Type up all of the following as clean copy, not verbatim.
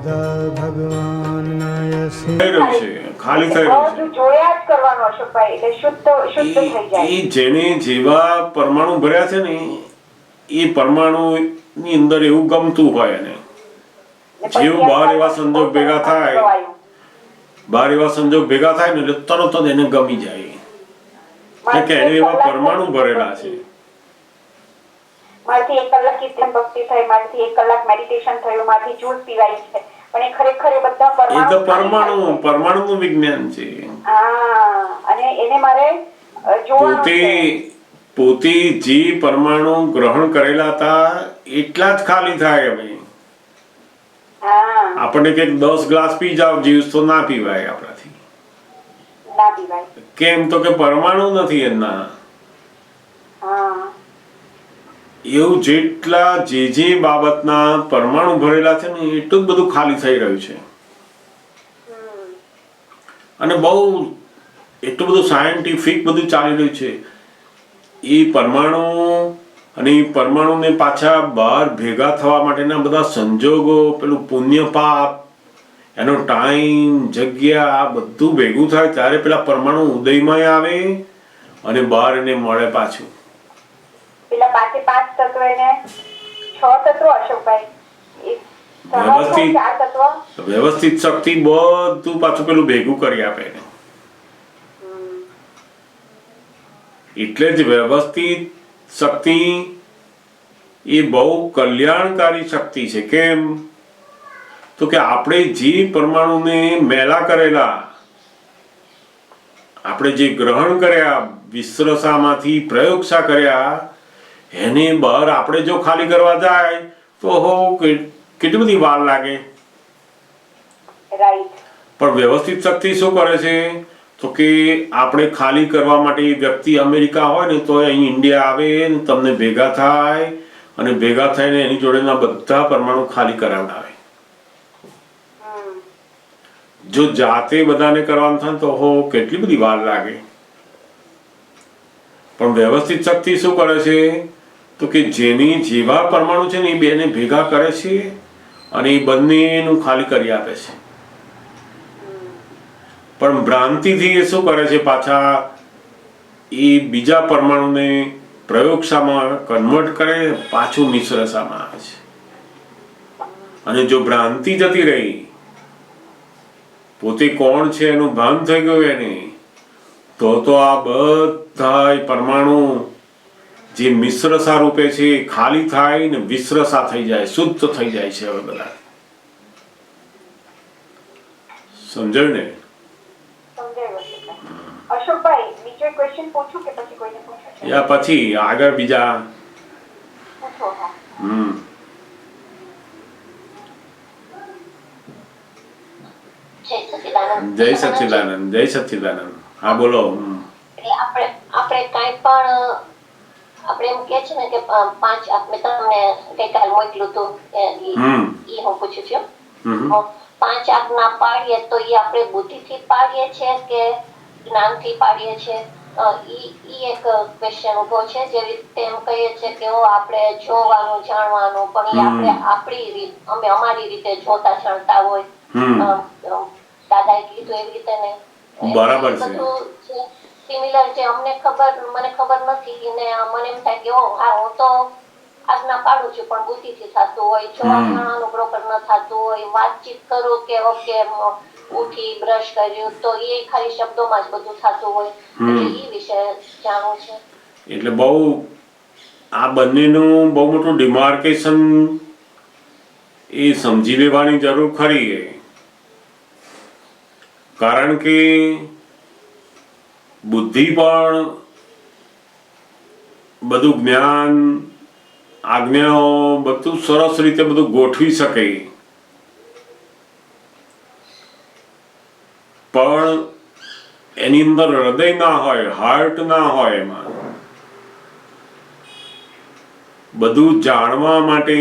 ભગવાનના યસે થઈ રહ્યું છે, ખાલી થઈ રહ્યું છે. જોયા જ કરવાનું અશોકભાઈ, એટલે શુદ્ધ થઈ જાય. એ જેને જેવા પરમાણુ ભર્યા છે ને એ પરમાણુ ની અંદર એવું ગમતું હોય એને જેવું બહાર એવા સંજોગ ભેગા થાય ને એટલે તરત જ એને ગમી જાય કે એને એવા પરમાણુ ભરેલા છે. મારાથી 1 કલાક કીર્તન ભક્તિ થઈ, મારાથી 1 કલાક મેડિટેશન થયું, મારાથી જ્યુસ પીવાય છે, પણ એ ખરેખર એ બધા એ તો પરમાણુનું વિજ્ઞાન છે. અને એને મારે જોવાનું છે. પોતે જે પરમાણુ ગ્રહણ કરેલા હતા એટલા જ ખાલી થાય. હવે આપણને કે 10 ગ્લાસ પી જાવ જ્યુસ તો ના પીવાય આપણાથી. કેમ તો કે પરમાણુ નથી એના. એવું જેટલા જે બાબતના પરમાણુ ભરેલા છે ને એટલું જ બધું ખાલી થઈ રહ્યું છે. અને બહુ એટલું બધું સાયન્ટિફિક બધું ચાલી રહ્યું છે. એ પરમાણુ અને એ પરમાણુને પાછા બહાર ભેગા થવા માટેના બધા સંજોગો, પેલું પુણ્ય પાપ, એનો ટાઈમ, જગ્યા બધું ભેગું થાય ત્યારે પેલા પરમાણુ ઉદયમાં આવે અને બહાર એને મળે પાછું. પેલા 5 તત્વ એને 6 તત્વ અશોકભાઈ, વ્યવસ્થિત શક્તિ બધું પાછું પેલું ભેગું કરી આપે એને. એટલે જ વ્યવસ્થિત શક્તિ એ બહુ કલ્યાણકારી શક્તિ છે. કેમ તો કે આપણે જે પરમાણુને મેલા કરેલા, આપણે જે ગ્રહણ કર્યા, વિશ્રસામાંથી પ્રયોગશા કર્યા, એને બહાર આપણે જો ખાલી કરવા જાય તો કેટલી બધી વાર લાગે. પણ વ્યવસ્થિત શક્તિ શું કરે છે તો કે આપણે ખાલી કરવા માટે વ્યક્તિ અમેરિકા હોય ને તો અહીં ઇન્ડિયા આવે ને તમને ભેગા થાય અને ભેગા થઈને એની જોડેના બધા પરમાણુ ખાલી કરાવડાવે. જો જાતે બધાને કરવાનું થાય તો કેટલી બધી વાર લાગે. પણ વ્યવસ્થિત શક્તિ શું કરે છે તો કે જેની જેવા પરમાણુ છે ને એ બેને ભેગા કરે છે અને એ બંનેનું ખાલી કરી આપે છે. પણ ભ્રાંતિથી એ શું કરે છે, પાછા એ બીજા પરમાણુને પ્રયોગશામાં કન્વર્ટ કરે, પાછું મિશ્રશામાં આવે છે. અને જો ભ્રાંતિ જતી રહી, પોતે કોણ છે એનું ભાન થઈ ગયું એને, તો આ બધા પરમાણુ જે મિશ્રસા રૂપે છે ખાલી થાય ને વિશ્રસા થઈ જાય, શુદ્ધ થઈ જાય છે. હવે બધા સમજાયું ને? અશોકભાઈ, બીજો ક્વેશ્ચન પૂછું કે પછી કોઈને પૂછું? યા પછી આગળ બીજા પૂછો. જય સચ્ચિદાનંદ. જય સચ્ચિદાનંદ. હા બોલો. આપણે કાંઈ પણ આપણે એમ કે છે ને કે 5 મેં તમને ગઈકાલ મોકલ્યું હતું એ હું પૂછું છું. 5 આજ્ઞા પાડીએ તો એ આપણે બુદ્ધિથી પાડીએ છીએ કે જ્ઞાનથી પાડીએ છીએ? ઈ એક ક્વેશ્ચન ઉભો છે. જેવી રીતે એમ કહીએ છીએ કે આપણે જોવાનું, જાણવાનું, પણ એ આપણે આપણી રીત, અમે અમારી રીતે જોતા જાણતા હોય. દાદાએ કીધું એવી રીતે ને બરાબર છે. સિમિલર છે. મને ખબર નથી ને મને એમ થાય કે હું તો આજ્ઞા પાડું છું પણ બુદ્ધિથી થતું હોય, જોવા જાણવાનું પ્રોપર ન થતું હોય, વાતચીત કરું કે ઓકે ઉઠી બ્રશ કર્યું તો એ ખાલી શબ્દોમાં જ બધું થતું હોય. એટલે એ વિશે જાણવું છે. એટલે બહુ આ બંનેનું બહુ મોટું ડિમાર્કેશન એ સમજી લેવાની જરૂર ખરી. કારણ કે બુદ્ધિ પણ બધું જ્ઞાન, આજ્ઞાઓ બધું સરસ રીતે બધું ગોઠવી શકે, પણ એની અંદર હૃદય ના હોય, હાર્ટ ના હોય. એમાં બધું જાણવા માટે,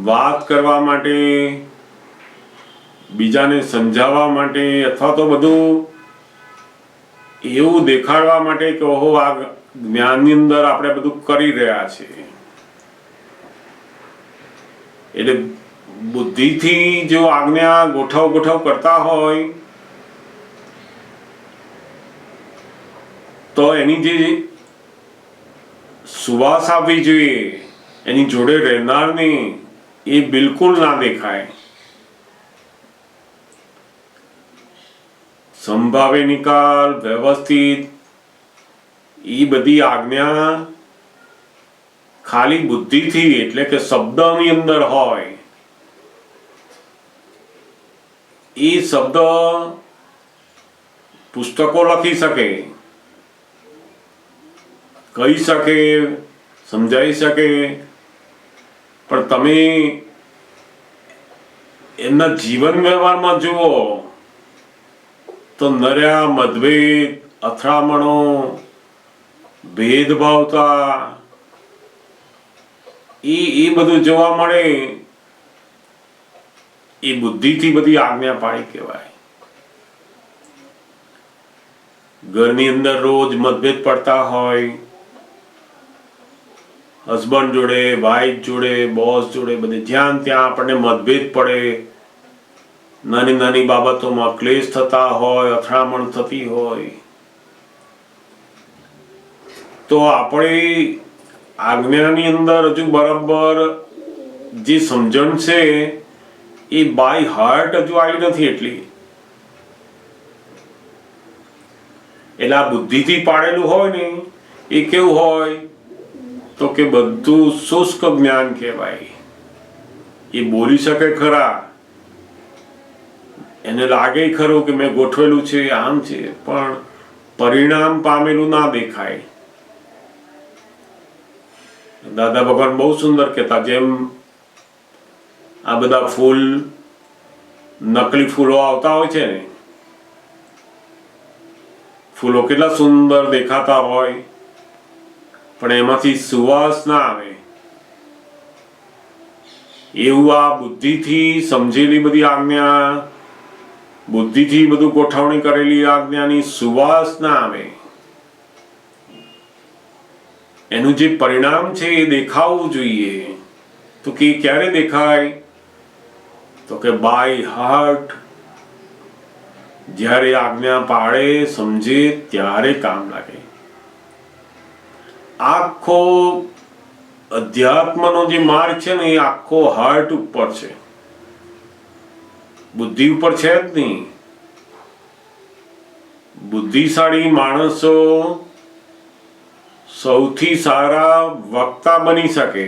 વાત કરવા માટે, બીજાને સમજાવવા માટે, અથવા તો બધું એવું દેખાડવા માટે કે આ જ્ઞાનની અંદર આપણે બધું કરી રહ્યા છીએ. એટલે બુદ્ધિથી જો આજ્ઞા ગોઠવ કરતા હોય તો એની જે સુવાસ આવવી જોઈએ એની જોડે રહેનારને એ બિલકુલ ના દેખાય. સંભાવે નિકાલ વ્યવસ્થિત એ બધી આજ્ઞા ખાલી બુદ્ધિથી એટલે કે શબ્દની અંદર હોય. એ શબ્દ પુસ્તકો લખી શકે, કહી શકે, સમજાઈ શકે, પણ તમે એમના જીવન વ્યવહારમાં જુઓ તો નર્યા, મતભેદ, અથડામણો, ભેદભાવતા એ બધું જોવા મળે. એ બુદ્ધિથી બધી આજ્ઞા પાડી કહેવાય. ઘરની અંદર રોજ મતભેદ પડતા હોય, હસબન્ડ જોડે, વાઈફ જોડે, બોસ જોડે, બધે જ્યાં ત્યાં આપણને મતભેદ પડે, નાની નાની બાબતોમાં ક્લેશ થતા હોય, અથડામણ થતી હોય, તો આપણે આજ્ઞાની અંદર હજુ બરાબર જે સમજણ છે એ બાય હાર્ટ હજુ આવી નથી એટલી. એટલે આ બુદ્ધિથી પાડેલું હોય ને એ કેવું હોય તો કે બધું શુષ્ક જ્ઞાન કહેવાય. એ બોલી શકે ખરા, એને લાગે ખરું કે મેં ગોઠવેલું છે, આમ છે, પણ પરિણામ પામેલું ના દેખાય. દાદા ભગવાન બહુ સુંદર કહેતા, જેમ આ બધા ફૂલ નકલી ફૂલો આવતા હોય છે ને, ફૂલો કેટલા સુંદર દેખાતા હોય પણ એમાંથી સુવાસ ના આવે. એવું આ બુદ્ધિથી સમજેલી બધી આજ્ઞા, બુદ્ધિથી બધું ગોઠવણી કરેલી આજ્ઞાની સુવાસ ના આવે. એનું જે પરિણામ છે એ દેખાવું જોઈએ. તો કે ક્યારે દેખાય તો કે બાય હાર્ટ, જ્યારે આજ્ઞા પાડે, સમજે ત્યારે કામ લાગે. આખો અધ્યાત્મનો જે માર્ગ છે ને એ આખો હાર્ટ ઉપર છે, બુદ્ધિ ઉપર છે જ નહીં. બુદ્ધિશાળી માણસો સૌથી સારા વક્તા બની શકે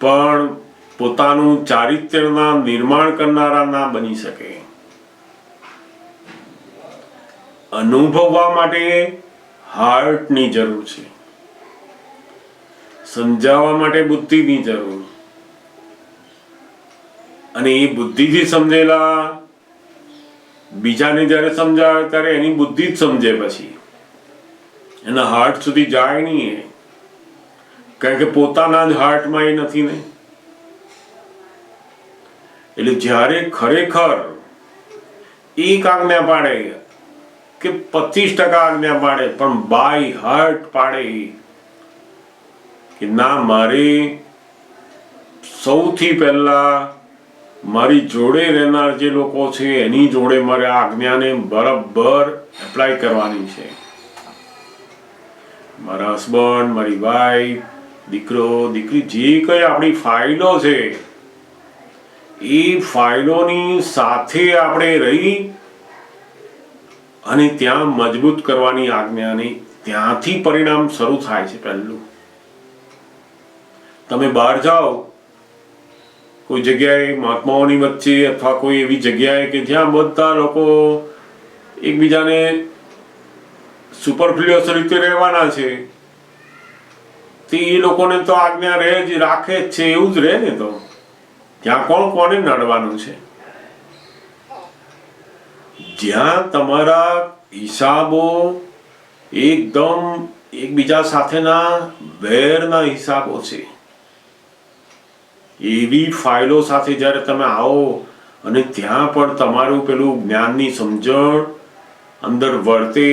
પણ પોતાનું ચારિત્ર્યના નિર્માણ કરનારા ના બની શકે. અનુભવવા માટે હાર્ટની જરૂર છે, સમજાવવા માટે બુદ્ધિની જરૂર. અને એ બુદ્ધિથી સમજેલા બીજાને જ્યારે સમજાવે ત્યારે એની બુદ્ધિ જ સમજે, પછી એના હાર્ટ સુધી જાય નહીં એ, કારણ કે પોતાના જ હાર્ટમાં એ નથી ને. એટલે જ્યારે ખરેખર એક આજ્ઞા પાડે કે 25% આજ્ઞા પાડે પણ બાય હાર્ટ પાડે કે ના, મારે સૌથી પહેલા મારી જોડે રહેનાર જે લોકો છે એની જોડે મારે આજ્ઞાને બરાબર એપ્લાય કરવાની છે. મારા હસબન્ડ, મારી વાઈફ, દીકરો, દીકરી, જે કઈ આપણી ફાઇલો છે એ ફાઇલોની સાથે આપણે રહી અને ત્યાં મજબૂત કરવાની આજ્ઞાની. ત્યાંથી પરિણામ શરૂ થાય છે. પહેલું તમે બહાર જાઓ કોઈ જગ્યાએ, મહાત્માઓની વચ્ચે અથવા કોઈ એવી જગ્યાએ કે જ્યાં બધા લોકો એકબીજાને સુપરફ્લુઅસ રીતે રહેવાના છે, તો એ લોકોને તો આજ્ઞા રહે જ, રાખે જ છે, એવું જ રહે ને. તો ત્યાં કોણ કોને નડવાનું છે? જ્યાં તમારા હિસાબો એકદમ એકબીજા સાથેના વેરના હિસાબો છે, એવી ફાઇલો સાથે જ્યારે તમે આવો અને ત્યાં પણ તમારું પેલું જ્ઞાનની સમજણ અંદર વર્તે,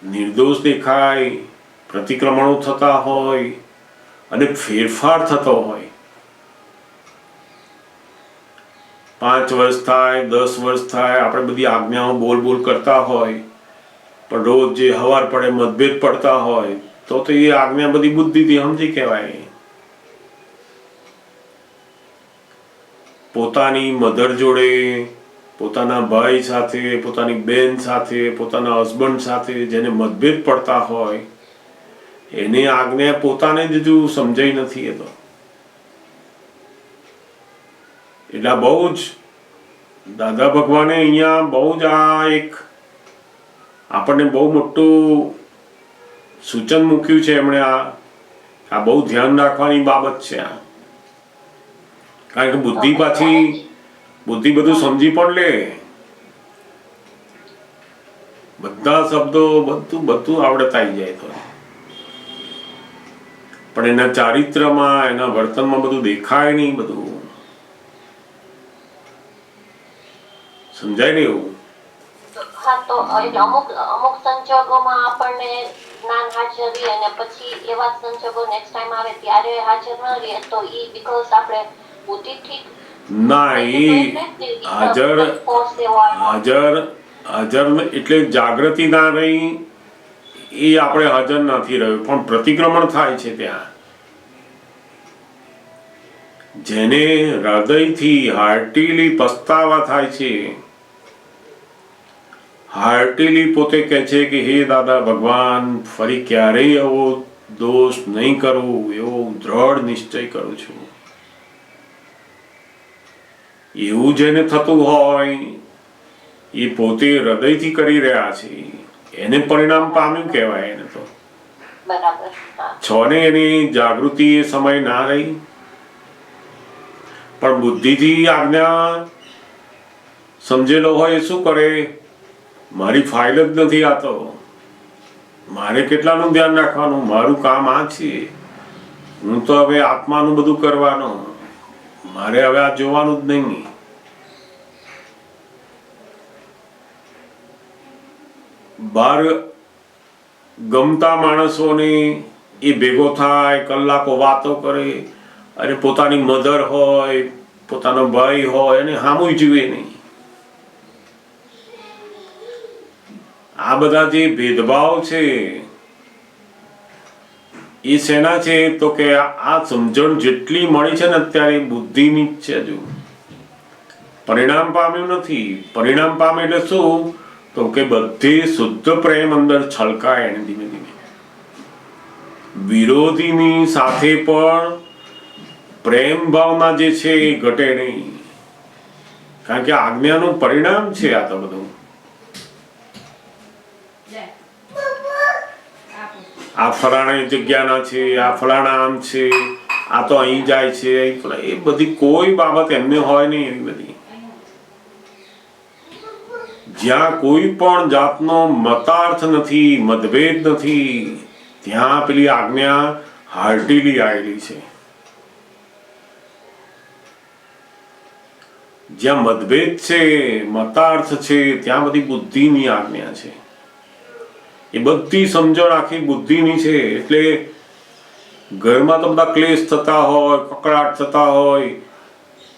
નિર્દોષ દેખાય, પ્રતિક્રમણો થતા હોય અને ફેરફાર થતો હોય, 5 વર્ષ થાય, 10 વર્ષ થાય, આપણે બધી આજ્ઞાઓ બોલ કરતા હોય, પણ રોજ જે હવાર પડે મતભેદ પડતા હોય, તો એ આજ્ઞા બધી બુદ્ધિથી સમજી કહેવાય. પોતાની મધર જોડે, પોતાના ભાઈ સાથે, પોતાની બેન સાથે, પોતાના હસબન્ડ સાથે જેને મતભેદ પડતા હોય, એની આજ્ઞા પોતાને જ હજુ સમજાઈ નથી. એ તો એટલે બહુ જ દાદા ભગવાને અહીંયા બહુ જ આ એક આપણને બહુ મોટું સૂચન મૂક્યું છે. એમણે આ બહુ ધ્યાન રાખવાની બાબત છે આ. કારણ કે બુદ્ધિ બધું સમજી પણ લે, બધા શબ્દો બધું આવડત આવી જાય તો, પણ એના ચારિત્રમાં, એના વર્તનમાં બધું દેખાય નહીં, બધું સમજાય નહીં એવું. હા, તો અમુક સંજોગોમાં આપણને જ્ઞાન હાજર રહે અને પછી એવા સંજોગો નેક્સ્ટ ટાઈમ આવે ત્યારે હાજર ન રહે, તો ઈ બીકોઝ આપણે બુદ્ધિથી ના, હાજર એટલે જાગૃતિ ના રહી, એ આપણે હાજર નથી રહ્યું, પણ પ્રતિક્રમણ થાય છે ત્યાં. જેને હૃદયથી હાર્ટીલી પસ્તાવા થાય છે, હાર્ટીલી પોતે કહે છે કે હે દાદા ભગવાન, ફરી ક્યારેય એવો દોષ નહીં કરવું, એવો દ્રઢ નિશ્ચય કરું છું. એવું જેને થતું હોય, એ પોતે હૃદયથી કરી રહ્યા છે, એને પરિણામ પામ્યું કહેવાય. એને તો બરાબર. છો ને એની જાગૃતિ એ સમય ના રહી, પણ બુદ્ધિથી આજ્ઞા સમજેલો હોય શું કરે, મારી ફાઇલ જ નથી, આ તો મારે કેટલાનું ધ્યાન રાખવાનું, મારું કામ આ છે, હું તો હવે આત્માનું બધું કરવાનું, મારે હવે આ જોવાનું જ નહીં. બાર ગમતા માણસોને એ ભેગો થાય, કલાકો વાતો કરે, અને પોતાની મધર હોય, પોતાનો ભાઈ હોય, અને હામુય જીવે નહીં. આ બધા જે ભેદભાવ છે એ શેના છે? તો કે આ સમજણ જેટલી મળી છે ને અત્યારે બુદ્ધિની જ છે, હજુ પરિણામ પામ્યું નથી. પરિણામ પામે એટલે શું? તો કે બધી શુદ્ધ પ્રેમ અંદર છલકાય એને ધીમે ધીમે. વિરોધીની સાથે પણ પ્રેમ ભાવના જે છે એ ઘટે નહીં, કારણ કે આજ્ઞાનું પરિણામ છે આ તો બધું. આ ફલાણા જગ્યાના છે, આ ફલાણા આમ છે, આ તો અહીં જાય છે, એ બધી કોઈ બાબત એમને હોય નહીં. એવી બધી જ્યાં કોઈ પણ જાતનો મતાર્થ નથી, મતભેદ નથી, ત્યાં પેલી આજ્ઞા હાર્ટીલી આવેલી છે. જ્યાં મતભેદ છે, મતાર્થ છે, ત્યાં બધી બુદ્ધિની આજ્ઞા છે. એ બધી સમજણ આખી બુદ્ધિની છે. એટલે ઘરમાં તો બધા ક્લેશ થતા હોય, કકડાટ થતા હોય,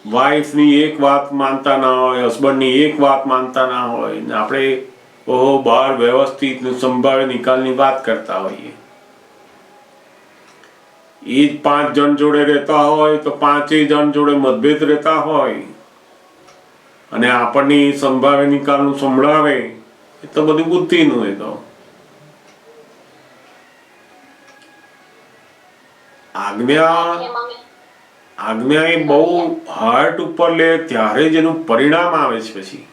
વાઈફની એક વાત માનતા ના હોય, હસબન્ડની એક વાત માનતા ના હોય, ને આપણે બહાર વ્યવસ્થિત સંભાળે નિકાલની વાત કરતા હોઈએ. એ જ 5 જણ જોડે રહેતા હોય તો 5 જણ જોડે મતભેદ રહેતા હોય, અને આપણને સંભાવે નિકાલનું સંભળાવે, એ તો બધું બુદ્ધિનું. એ તો આજ્ઞા એ બહુ હાર્ટ ઉપર લે ત્યારે જ એનું પરિણામ આવે છે. પછી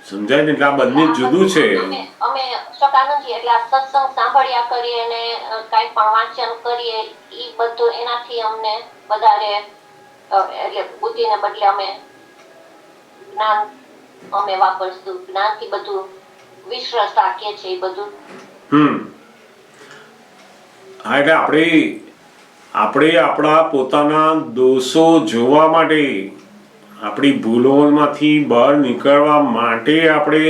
સમજાય ને? એટલે આ બંને જુદું છે. અમે શકાનંદજી એટલે આ સત્સંગ સાંભળ્યા કરીએ અને કાંઈ પણ વાંચન કરીએ, ઈ બધું એનાથી અમને વધારે એટલે બુદ્ધિને બદલે અમે જ્ઞાન અમે વાપરશું. જ્ઞાનથી બધું વિશ્વાસ રાખીએ છીએ બધું. હા, એટલે આપણે આપણા પોતાના દોષો જોવા માટે, આપણી ભૂલોમાંથી બહાર નીકળવા માટે આપણે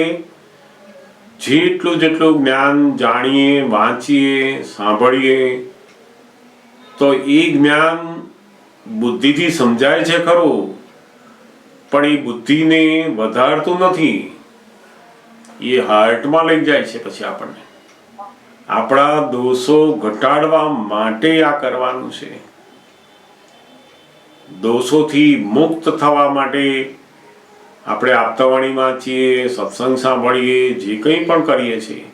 જેટલું જેટલું જ્ઞાન જાણીએ, વાંચીએ, સાંભળીએ, તો એ જ્ઞાન બુદ્ધિથી સમજાય છે ખરું, પણ એ બુદ્ધિને વધારતું નથી, એ હાર્ટમાં લઈ જાય છે. પછી આપણને આપણા દોષો ઘટાડવા માટે આ કરવાનું છે. દોષોથી મુક્ત થવા માટે આપણે આપતાવાણી વાંચીએ, સત્સંગ સાંભળીએ, જે કંઈ પણ કરીએ છીએ,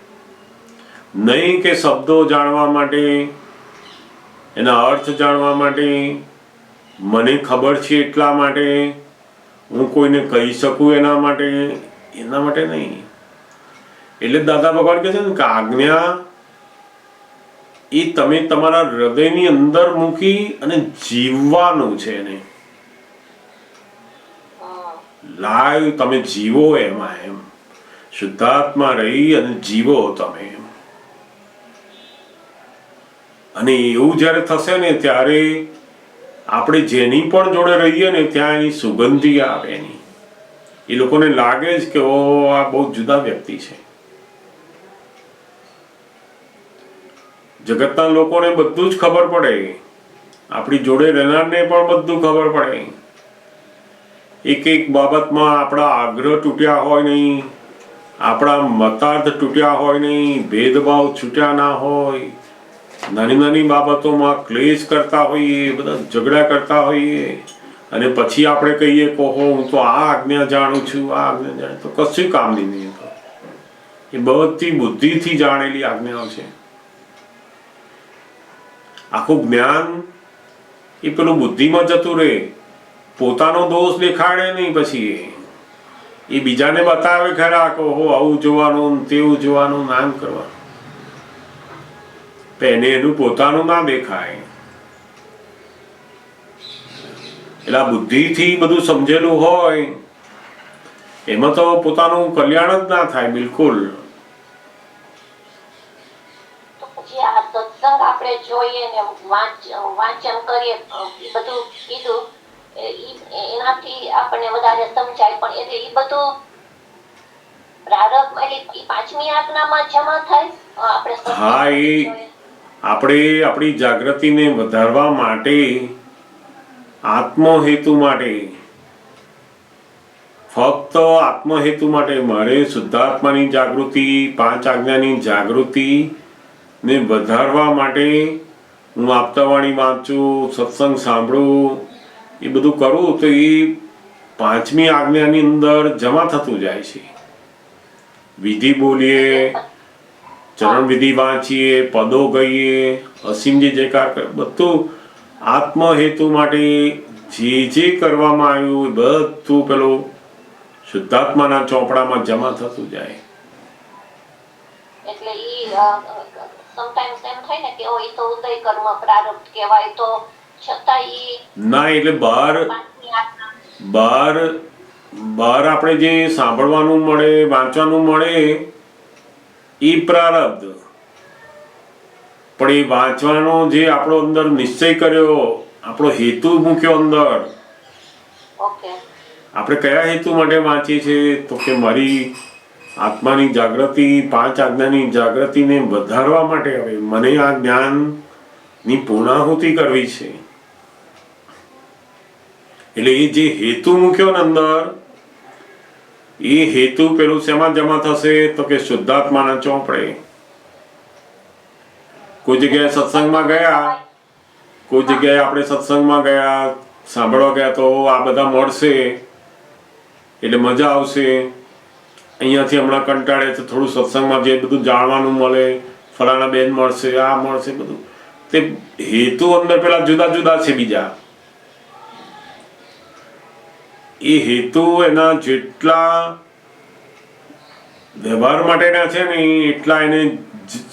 નહીં કે શબ્દો જાણવા માટે, એના અર્થ જાણવા માટે, મને ખબર છે એટલા માટે, હું કોઈને કહી શકું એના માટે નહીં. એટલે દાદા ભગવાન કહે છે ને કે આજ્ઞા એ તમે તમારા હૃદયની અંદર મૂકી અને જીવવાનું છે. એને લાઈવ તમે જીવો એમાં, એમ શુદ્ધાત્મા રહી અને જીવો તમે એમ. અને એવું જ્યારે થશે ને ત્યારે આપણે જેની પણ જોડે રહીએ ને ત્યાં એની સુગંધી આવે. એની એ લોકોને લાગે જ કે ઓ આ બહુ જુદા વ્યક્તિ છે. જગતના લોકોને બધું જ ખબર પડે, આપણી જોડે રહેનારને પણ બધું ખબર પડે. એક એક બાબતમાં આપણા આગ્રહ તૂટ્યા હોય નહીં, આપણા મતાર્થ તૂટ્યા હોય નહીં, ભેદભાવ છૂટ્યા ના હોય, નાની નાની બાબતોમાં ક્લેશ કરતા હોઈએ, બધા ઝઘડા કરતા હોઈએ, અને પછી આપણે કહીએ કે હું તો આ આજ્ઞા જાણું છું, આ આજ્ઞા જાણું, તો કશું કામની નહીં. એ બધી બુદ્ધિથી જાણેલી આજ્ઞાઓ છે. આખું જ્ઞાન એ પેલું બુદ્ધિમાં જતું રહે, પોતાનો દોષ દેખાડે નહીં. પછી એ બીજાને બતાવે ખરા કે હો આવું જોવાનું, તેવું જોવાનું, નામ કરવાનું, એને એનું પોતાનું ના દેખાય. એટલે આ બુદ્ધિથી બધું સમજેલું હોય એમાં તો પોતાનું કલ્યાણ જ ના થાય બિલકુલ. આ સત્સંગ આપણે જોઈએ ને વાંચન કરીએ, એ બધું કીધું, એનાથી આપણને વધારે સમજાય. પણ એટલે એ બધું પ્રારબ્ધ એટલે એ પાંચમી આજ્ઞામાં જમા થાય. આપણે હા, એ આપણે આપણી જાગૃતિને વધારવા માટે, આત્મહેતુ માટે, ફક્ત આત્મહેતુ માટે મારે શુદ્ધાત્માની જાગૃતિ, પાંચ આજ્ઞાની જાગૃતિ ને વધારવા માટે હું આપતાવાણી વાંચું, સત્સંગ સાંભળું, એ બધું કરું તો એ પાંચમી આજ્ઞાની અંદર જમા થતું જાય છે. વિધિ બોલીએ, ચરણ વિધિ વાંચીએ, પદો ગઈએ, અસીમજી જયકાર કરે, બધું આત્મહેતુ માટે જે કરવામાં આવ્યું એ બધું પેલું શુદ્ધાત્માના ચોપડામાં જમા થતું જાય. એટલે સમટાઈમ્સ એમ થાય ને કે એ તો ઉદય કર્મ પ્રારબ્ધ કહેવાય, તો છતાં ના, એટલે બહાર આપણે જે સાંભળવાનું મળે, વાંચવાનું મળે એ પ્રારબ્ધ, પણ એ વાંચવાનો જે આપણો અંદર નિશ્ચય કર્યો, આપણો હેતુ મૂક્યો અંદર, આપણે કયા હેતુ માટે વાંચીએ છીએ તો કે મારી આત્માની જાગૃતિ, પાંચ આજ્ઞાની જાગૃતિને વધારવા માટે. હવે મને આ જ્ઞાનની પૂર્ણાહુતિ કરવી છે. એટલે એ જે હેતુ મૂક્યો ને અંદર, એ હેતુ પેલું શેમાં જમા થશે તો કે શુદ્ધાત્માના ચોપડે. કોઈ જગ્યાએ સત્સંગમાં ગયા, કોઈ જગ્યાએ આપણે સત્સંગમાં ગયા, સાંભળવા ગયા તો આ બધા મળશે એટલે મજા આવશે. અહીંયાથી હમણાં કંટાળે તો થોડું સત્સંગમાં જે બધું જાણવાનું મળે, ફલાણા બેન મળશે, આ મળશે, બધું તે હેતુ અંદર પેલા જુદા જુદા છે બીજા. એ હેતુ એના જેટલા વ્યવહાર માટેના છે ને એટલા એને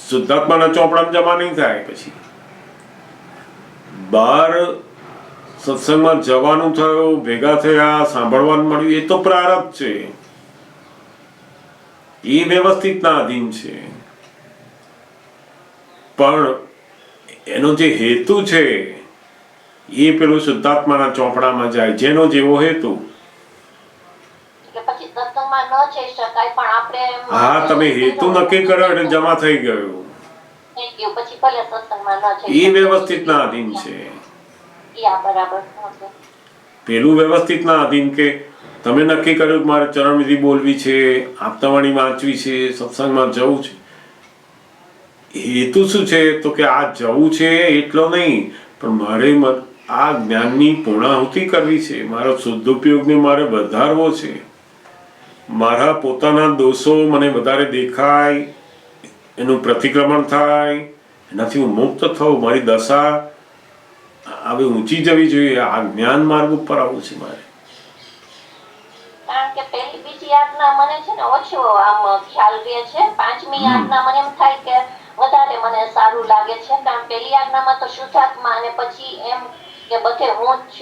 શુદ્ધાત્માના ચોપડામાં જમા નહીં થાય. પછી બહાર સત્સંગમાં જવાનું થયું, ભેગા થયા, સાંભળવાનું મળ્યું, એ તો પ્રારબ્ધ છે, એ વ્યવસ્થિતના અધીન છે. પણ એનો જે હેતુ છે એ પેલું શુદ્ધાત્માના ચોપડામાં જાય, જેનો જેવો હેતુ. સત્સંગમાં ન જઈ શકાય પણ આપણે હા, તમે હેતુ નક્કી કરો એટલે જમા થઈ ગયું. થઈ ગયું પછી ભલે સત્સંગમાં ન જઈ એ શકે. વ્યવસ્થિતના અધીન છે. યા બરાબર. ઓકે. પેલું વ્યવસ્થિતના અધીન કે તમે નક્કી કર્યું કે મારે ચરણવિધિ બોલવી છે, આપતાવાણી વાંચવી છે, સત્સંગમાં જવું છે. હેતુ શું છે? તો કે આ જવું છે એટલો નહીં, પણ મારે આ જ્ઞાનની પૂર્ણાહુતિ કરવી છે, મારો શુદ્ધોપયોગને મારે વધારવો છે, મારા પોતાના દોષો મને વધારે દેખાય, એનું પ્રતિક્રમણ થાય, એનાથી હું મુક્ત થઉં, મારી દશા હવે ઊંચી જવી જોઈએ. આ જ્ઞાન માર્ગ ઉપર આવવું છે મારે. કારણ કે પહેલી બીજી આજ્ઞા મને છે ને ઓછો આમ ખ્યાલ રહે છે. પાંચમી આજ્ઞા મને એમ થાય કે વધારે મને સારું લાગે છે. કારણ પહેલી આજ્ઞામાં તો શુદ્ધાત્મા અને પછી એમ કે બધે હું જ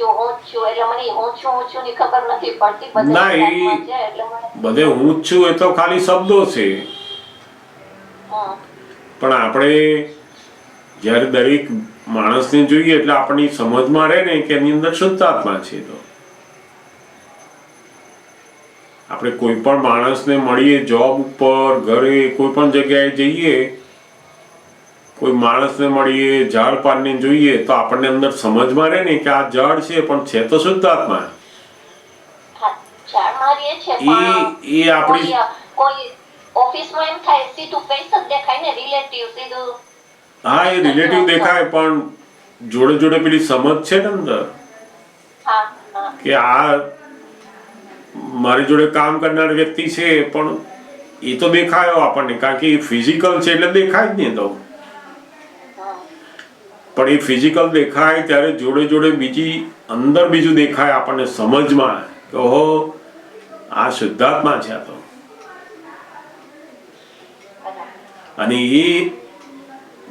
છું એટલે મને હું છું ની ખબર નથી પડતી. બધે ના, એ શુદ્ધાત્મા છે એટલે મને બધે હું જ છું એ તો ખાલી શબ્દો છે. પણ આપણે જ્યારે દરેક માણસને જોઈએ એટલે આપણી સમજમાં રહે ને કે એની અંદર શુદ્ધાત્મા છે. તો આપણે કોઈ પણ માણસને મળીએ, જોબ ઉપર, ઘરે, કોઈ પણ જગ્યાએ જઈએ, કોઈ માણસને મળીએ, ઝાડ પાનને જોઈએ તો આપણને અંદર સમજમાં રહે ને કે આ ઝાડ છે પણ છે તો શુદ્ધાત્મા. એ આપણી કોઈ ઓફિસમાં એમ થાય સીધું ફેસ જ દેખાય ને, રિલેટિવ સીધું. હા, એ રિલેટિવ દેખાય પણ જોડે જોડે પેલી સમજ છે ને અંદર કે આ મારી જોડે કામ કરનાર વ્યક્તિ છે પણ એ તો દેખાયો આપણને, કારણ કે એ ફિઝિકલ છે એટલે દેખાય જ નહીં. તો પણ એ ફિઝિકલ દેખાય ત્યારે જોડે જોડે બીજી અંદર બીજું દેખાય આપણને સમજમાં કે ઓહો આ શુદ્ધાત્મા છે. આ તો અને એ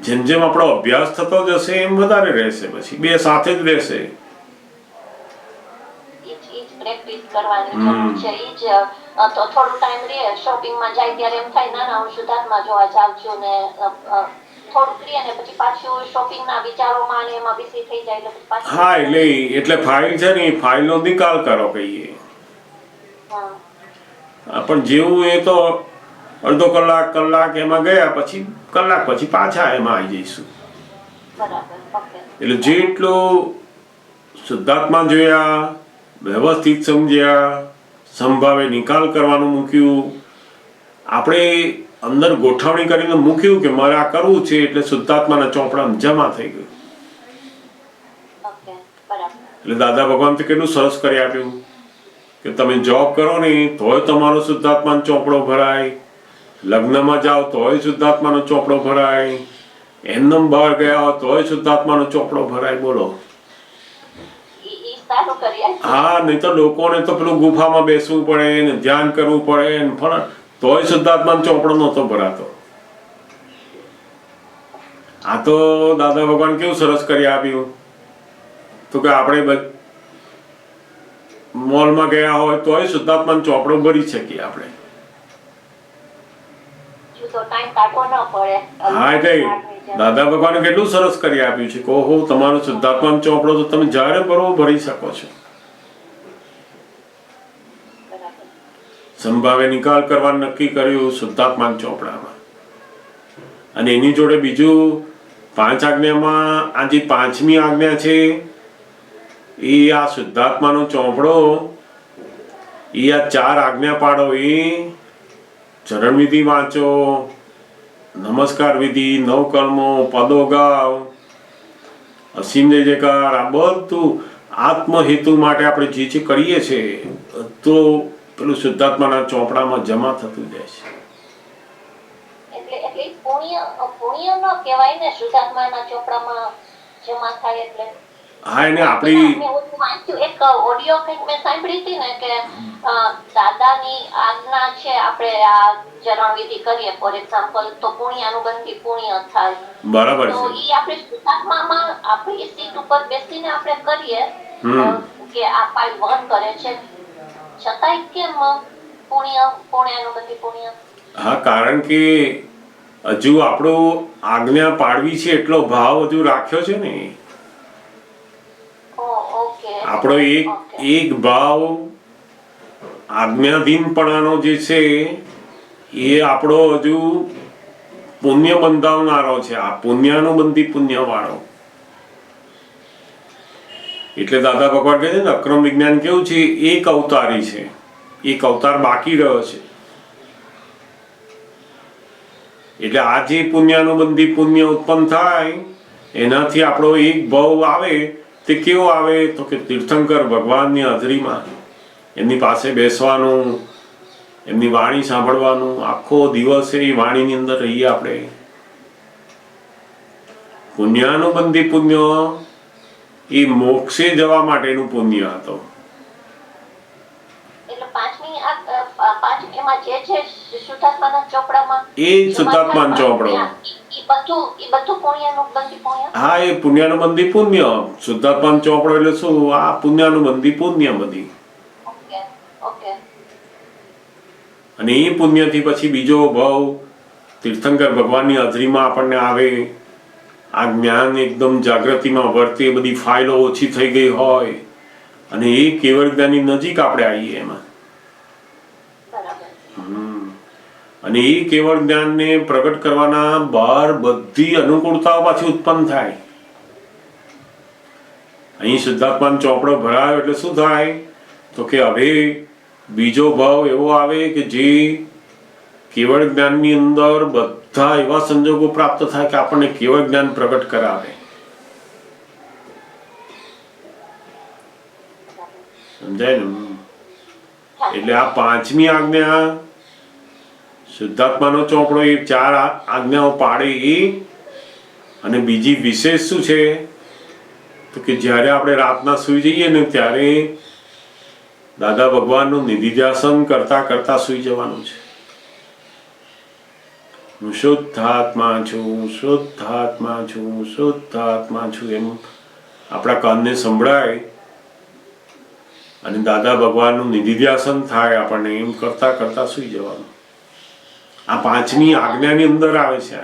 જેમ જેમ આપણો અભ્યાસ થતો જશે એમ વધારે રહેશે, પછી બે સાથે જ રહેશે. પ્રેક્ટિસ કરવાની જરૂર છે. ઈ જ તો થોડું ટાઈમ રહે શોપિંગમાં જાય ત્યારે એમ થાય ના હું શુદ્ધાત્મા જોવા જાઉં છું ને થોડુંક રહે ને પછી પાછું શોપિંગના વિચારોમાં ને એમાં બિઝી થઈ જાય એટલે પછી પાછું. હા, એટલે ફાઇલ છે ને એ ફાઇલનો નિકાલ કરો કહીએ. પણ જેવું એ તો અડધો કલાક એમાં ગયા પછી કલાક પછી પાછા એમાં આવી જઈશું. એટલે જેટલું શુદ્ધાત્મા જોયા, વ્યવસ્થિત સમજ્યા, સંભાવે નિકાલ કરવાનું મૂક્યું, આપણે અંદર ગોઠવણી કરીને મૂક્યું કે મારે આ કરવું છે એટલે શુદ્ધાત્માના ચોપડામાં જમા થઈ ગયું. એટલે દાદા ભગવાન તો કેટલું સરસ કરી આપ્યું કે તમે જોબ કરો ને તોય તમારો શુદ્ધાત્માનો ચોપડો ભરાય, લગ્નમાં જાઓ તોય શુદ્ધાત્માનો ચોપડો ભરાય, એમનેમ બહાર ગયા હો તોય શુદ્ધાત્માનો ચોપડો ભરાય. બોલો. હા, નહીં તો લોકોને તો પેલું ગુફામાં બેસવું પડે ને ધ્યાન કરવું પડે ને ફળ તોય શુદ્ધાત્માનો ચોપડો નહોતો ભરાતો. આ તો દાદા ભગવાન કેવું સરસ કરી આપ્યું તો કે આપણે મોલમાં ગયા હોય તોય શુદ્ધાત્માનો ચોપડો ભરી શકીએ આપણે. હા, એટલે દાદા ભગવાને કેટલું સરસ કરી આપ્યું છે કે ઓહો તમારો શુદ્ધાત્માનો ચોપડો તો તમે જ્યારે ભરો ભરી શકો છો. સંભાવે નિકાલ કરવાનું નક્કી કર્યું શુદ્ધાત્માના ચોપડામાં. અને એની જોડે બીજું 5 આજ્ઞામાં આ જે 5મી આજ્ઞા છે એ આ શુદ્ધાત્માનો ચોપડો એ આ 4 આજ્ઞા પાડો, એ ચરણવિધિ વાંચો, નમસ્કાર વિધિ, નવકર્મો, પદો ગાવ, અસીમ જય જયકાર, આ બધું આત્મહેતુ માટે આપણે જે કરીએ છીએ તો પેલું શુદ્ધાત્માના ચોપડામાં જમા થતું જાય છે. એટલે પુણ્ય ન કહેવાય ને શુદ્ધાત્માના ચોપડામાં જમા થાય એટલે. હા, એને આપણી એક ઓડિયો કંઈક મેં સાંભળી હતી ને કે દાદાની આજ્ઞા છે આપણે આ ચરણવિધિ કરીએ ફોર એક્ઝામ્પલ તો પુણ્ય અનુબંધી પુણ્ય થાય. બરાબર તો છે. ઈ આપણે શુદ્ધાત્મામાં આપણી સીટ ઉપર બેસીને આપણે કરીએ કે આ ફાઇલ વહન કરે છે છતાંય કેમ પુણ્ય અનુબંધી પુણ્ય? હા, કારણ કે હજુ આપણો આજ્ઞા પાડવી છે એટલો ભાવ હજુ રાખ્યો છે ને. આપણો એક ભાવ આજ્ઞાધીનપણાનો જે છે એ આપણો હજુ પુણ્ય બંધાવનારો છે, આ પુણ્યાનુબંધી પુણ્ય વાળો. એટલે દાદા ભગવાન કહે છે ને અક્રમ વિજ્ઞાન કેવું છે, એક અવતારી છે, એક અવતાર બાકી રહ્યો છે. એટલે આ જે પુણ્યાનુબંધી પુણ્ય ઉત્પન્ન થાય એનાથી આપણો એક ભાવ આવે. તે કેવો આવે તો કે તીર્થંકર ભગવાનની હાજરીમાં એમની પાસે બેસવાનું, એમની વાણી સાંભળવાનું, આખો દિવસ એ વાણીની અંદર રહીએ આપણે. પુણ્યાનુબંધી પુણ્ય એ મોક્ષે જવા માટેનું પુણ્ય હતો. એટલે એમાં જે છે શુદ્ધાત્માના ચોપડામાં એ શુદ્ધાત્માનો ચોપડો. એ બધું પુણ્યાનુબંધી પુણ્ય. હા, એ પુણ્યાનુબંધી પુણ્ય. શુદ્ધાત્માનો ચોપડો એટલે શું? આ પુણ્યાનુબંધી પુણ્ય બધી. Okay okay. અને એ પુણ્યથી પછી બીજો ભાવ તીર્થંકર ભગવાનની હાજરીમાં આપણને આવે. આ જ્ઞાન એકદમ જાગૃતિમાં વર્તે, બધી ફાઇલો ઓછી થઈ ગઈ હોય અને એ કેવળ જ્ઞાનની નજીક આપણે આવીએ એમાં. અને એ કેવળ જ્ઞાનને પ્રગટ કરવાના બહાર બધી અનુકૂળતાઓ પાછી ઉત્પન્ન થાય. અહીં શુદ્ધાત્માનો ચોપડો ભરાયો એટલે શું થાય તો કે હવે બીજો ભાવ એવો આવે કે જે કેવળ જ્ઞાનની અંદર બધા એવા સંજોગો પ્રાપ્ત થાય કે આપણને કેવળ જ્ઞાન પ્રગટ કરાવે. સમજાય ને? એટલે આ પાંચમી આજ્ઞા શુદ્ધાત્માનો ચોપડો એ ચાર આજ્ઞાઓ પાડે એ. અને બીજી વિશેષ શું છે તો કે જ્યારે આપણે રાતના સૂઈ જઈએ ને ત્યારે દાદા ભગવાનનું નિધિધ્યાસન કરતા કરતા સૂઈ જવાનું છે. હું શુદ્ધાત્મા છું, શુદ્ધાત્મા છું, શુદ્ધાત્મા છું એમ આપણા કાનને સંભળાય અને દાદા ભગવાનનું નિધિધ્યાસન થાય આપણને એમ કરતા કરતા સૂઈ જવાનું. આ પાંચમી આજ્ઞાની અંદર આવે છે.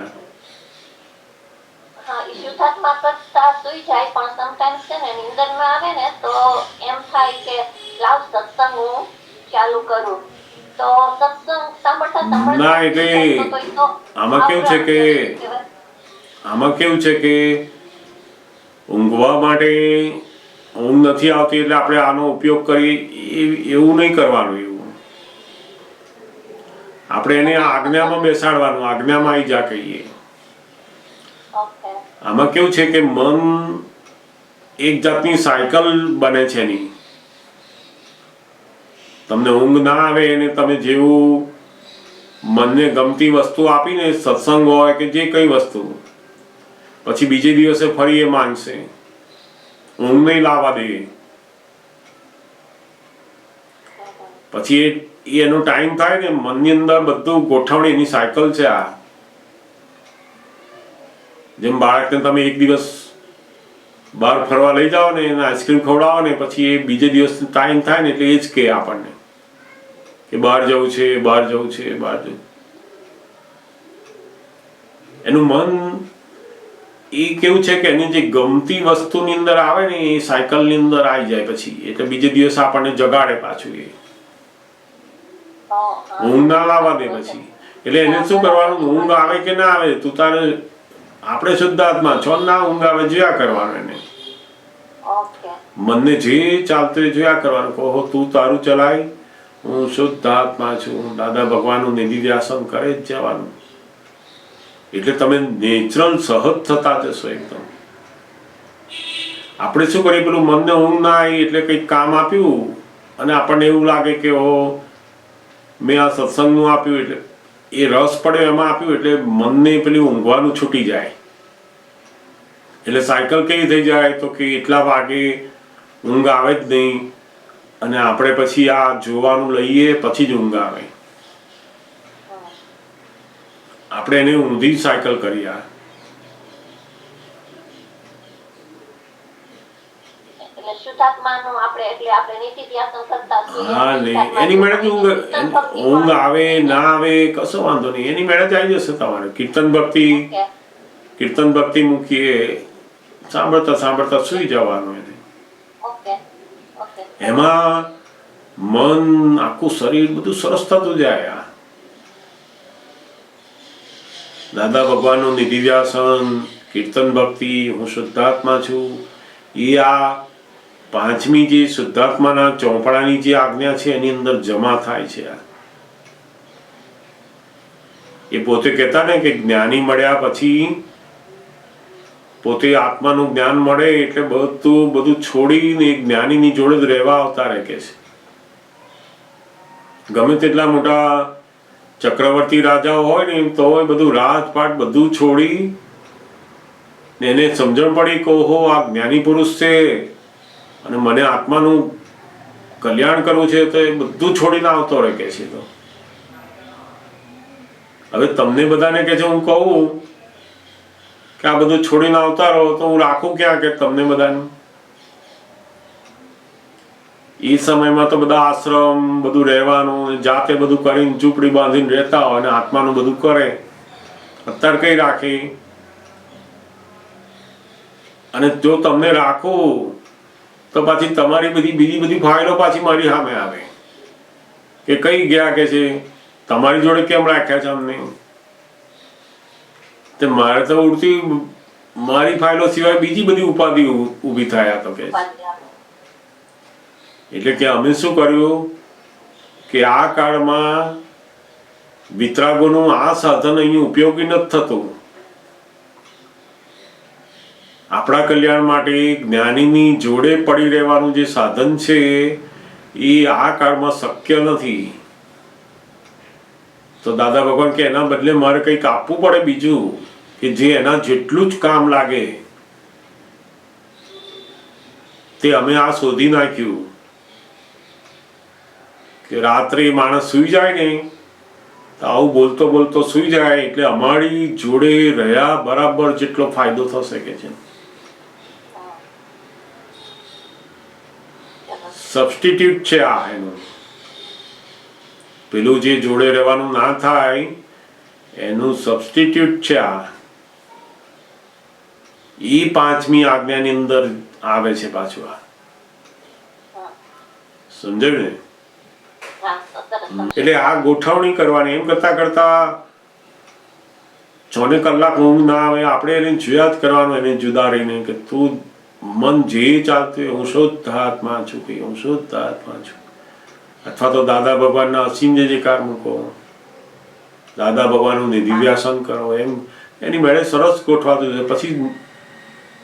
હા, એ શુદ્ધાત્મા કરતા સૂઈ જાય પણ સમટાઈમ્સ છે ને નિંદરમાં આવે ને તો એમ થાય કે લાવ સત્સંગ હું ચાલુ કરું. તો સત્સંગ સાંભળતા ના, એટલે આમાં કેવું છે કે ઊંઘવા માટે ઊંઘ નથી આવતી એટલે આપણે આનો ઉપયોગ કરીએ એવું નહીં કરવાનું. એવું આપણે એને આજ્ઞામાં બેસાડવાનું, આજ્ઞામાં આવી જા કહીએ. આમાં કેવું છે કે મન એક જાતની સાયકલ બને છે એની. તમને ઊંઘ ના આવે અને તમે જેવું મનને ગમતી વસ્તુ આપીને, સત્સંગ હોય કે જે કઈ વસ્તુ, પછી બીજે દિવસે ફરી એ માંગશે, ઊંઘ નહીં લાવવા દે. પછી એનો ટાઈમ થાય ને મનની અંદર બધું ગોઠવણી, એની સાયકલ છે આ. જેમ બાળકને તમે એક દિવસ બહાર ફરવા લઈ જાઓ ને એને આઈસ્ક્રીમ ખવડાવો ને પછી એ બીજે દિવસ ટાઈમ થાય ને એટલે એ જ કહે આપણને કે બહાર જવું છે, બહાર જવું છે, બહાર જવું. એનું મન એ કેવું છે કે એની જે ગમતી વસ્તુની અંદર આવે ને એ સાયકલની અંદર આવી જાય પછી એટલે બીજે દિવસ આપણને જગાડે પાછું. એ ઊંઘ ના લાવવા દે પછી. એટલે એને શું કરવાનું, ઊંઘ આવે કે ના આવે તું તારે, આપણે શુદ્ધાત્મા છો, ના ઊંઘ આવે જોયા કરવાનું. એને મનને જે ચાલતું એ જોયા કરવાનું. કહો તું તારું ચલાય, હું શુદ્ધાત્મા છું. દાદા ભગવાનનું નિધિધ્યાસન કરે જ જવાનું. એટલે તમે નેચરલ સહજ થતા જશો એકદમ. આપણે શું કરીએ, પેલું મનને ઊંઘ ના આવી એટલે કંઈક કામ આપ્યું અને આપણને એવું લાગે કે ઓ મેં આ સત્સંગનું આપ્યું એટલે એ રસ પડ્યો એમાં આપ્યું એટલે મનને પેલી ઊંઘવાનું છૂટી જાય. એટલે સાયકલ કેવી થઈ જાય તો કે એટલા વાગે ઊંઘ આવે જ નહીં અને આપણે પછી આ જોવાનું લઈએ પછી જ ઊંઘ આવે. આપણે એને ઊંધી સાયકલ કરી. આ હા નહીં, એની મેળે ઊંઘ આવે ના આવે કશો વાંધો નહીં, એની મેળે જ આવી જશે તમારે. કીર્તન ભક્તિ મૂકીએ, સાંભળતા સાંભળતા સુઈ જવાનું. એને એમાં મન આખું શરીર બધું સરસ થતું જાય. દાદા ભગવાનનું નિધિવ્યાસન, કીર્તન ભક્તિ, હું શુદ્ધાત્મા છું, એ આ પાંચમી જે શુદ્ધાત્માના ચોપડાની જે આજ્ઞા છે એની અંદર જમા થાય છે. એ પોતે કહેતા ને કે જ્ઞાની મળ્યા પછી પોતે આત્માનું જ્ઞાન મળે એટલે બધું છોડીને જ્ઞાનીની જોડે જ રહેવા આવતા રહે કે છે. ગમે તેટલા મોટા ચક્રવર્તી રાજાઓ હોય ને તો બધું રાજપાટ બધું છોડી એને સમજણ પડી કે ઓહો આ જ્ઞાની પુરુષ છે અને મને આત્માનું કલ્યાણ કરવું છે તો એ બધું છોડીને આવતો રહે કે છે. તો હવે તમને બધાને કે છે હું કહું કે આ બધું છોડીને આવતા રહો તો હું રાખું ક્યાં કે તમને બધાને? એ સમયમાં તો બધા આશ્રમ બધું રહેવાનું, જાતે બધું કરીને ઝૂંપડી બાંધીને રહેતા હોય અને આત્માનું બધું કરે. અત્યારે કઈ રાખી? અને જો તમને રાખું તો પાછી તમારી બીજી બધી ફાઇલો પાછી મારી સામે આવે કે કઈ ગયા કે છે, તમારી જોડે કેમ રાખ્યા છે અમને? તે મારે તો ઉડતી મારી ફાઇલો સિવાય બીજી બધી ઉપાધિ ઊભી થયા તો કે એટલે કે અમે શું કર્યું કે આ કાળમાં વિતરાગોનું આ સાધન અહીં ઉપયોગી નથી થતું. આપણા કલ્યાણ માટે જ્ઞાનીની જોડે પડી રહેવાનું જે સાધન છે એ આ કાળમાં શક્ય નથી. તો દાદા ભગવાન કે એના બદલે મારે કંઈક આપવું પડે બીજું કે જે એના જેટલું જ કામ લાગે. તે અમે આ શોધી નાખ્યું કે રાત્રે માણસ સૂઈ જાય ને તો આવું બોલતો બોલતો સૂઈ જાય એટલે અમારી જોડે રહ્યા બરાબર જેટલો ફાયદો થશે કે છે. સબસ્ટિટ્યુટ છે આ એનું. પેલું જે જોડે રહેવાનું ના થાય એનું સબસ્ટિટ્યુટ છે આ. એ પાંચમી આજ્ઞાની અંદર આવે છે પાછું આ. સમજાયું ને? એટલે આ ગોઠવણી કરવાની. એમ કરતા કરતા 6 કલાક ઊંઘ ના આવે આપણે એને જોયા જ કરવાનું, એને જુદા રહીને કે તું મન જે ચાલતું હું શુદ્ધ આત્મા છું કે હું શુદ્ધ આત્મા છું. અથવા તો દાદા ભગવાનના અસીમ જે કાર મૂકો, દાદા ભગવાનનું નિધિવ્યાસન કરો, એમ એની મેળે સરસ ગોઠવાતું છે. પછી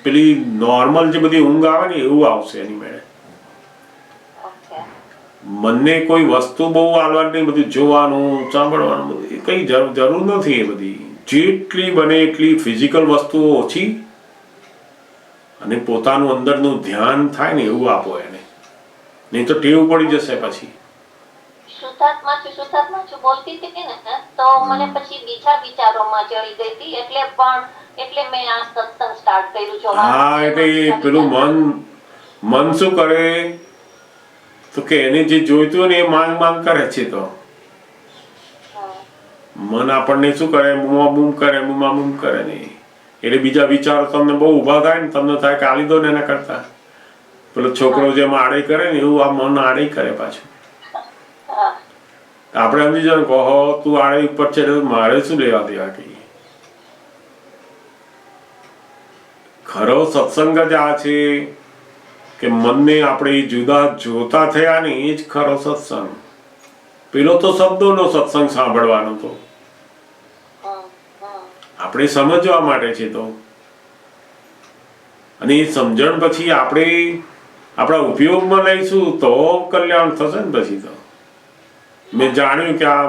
પેલી નોર્મલ જે બધી ઊંઘ આવે ને એવું આવશે એની મેળે. મનને કોઈ વસ્તુ બહુ આલવાની નહીં, બધું જોવાનું સાંભળવાનું બધું કઈ જરૂર નથી. એ બધી જેટલી બને એટલી ફિઝિકલ વસ્તુઓ ઓછી અને પોતાનું અંદરનું ધ્યાન થાય ને એવું આપો એને, નહીં તો ટેવ પડી જશે પછી. શુદ્ધાત્મા છું બોલતી હતી ને તો મને પછી બીજા વિચારોમાં જડી ગઈ હતી એટલે મેં આ સત્સંગ સ્ટાર્ટ કર્યું. હા, એટલે પેલું મન શું કરે તો કે એને જે જોઈતું ને એ માંગ કરે છે. તો મન આપણને શું કરે, બૂમ કરે ને એટલે બીજા વિચારો તમને બહુ ઉભા થાય ને તમને થાય કે આલી દો ને એના કરતા પેલો છોકરો જેમ આડે કરે ને એવું આ મન આડે કરે પાછું. આપણે સમજી જાવ કહો તું આડે ઉપર છે મારે શું લેવા દેવા કહીએ. ખરો સત્સંગ જ આ છે કે મનને આપણે જુદા જોતા થયા ને એ જ ખરો સત્સંગ. પેલો તો શબ્દોનો સત્સંગ સાંભળવાનો તો આપણે સમજવા માટે છે. તો અને એ સમજણ પછી આપણે આપણા ઉપયોગમાં લઈશું તો કલ્યાણ થશે ને. પછી તો મેં જાણ્યું કે આ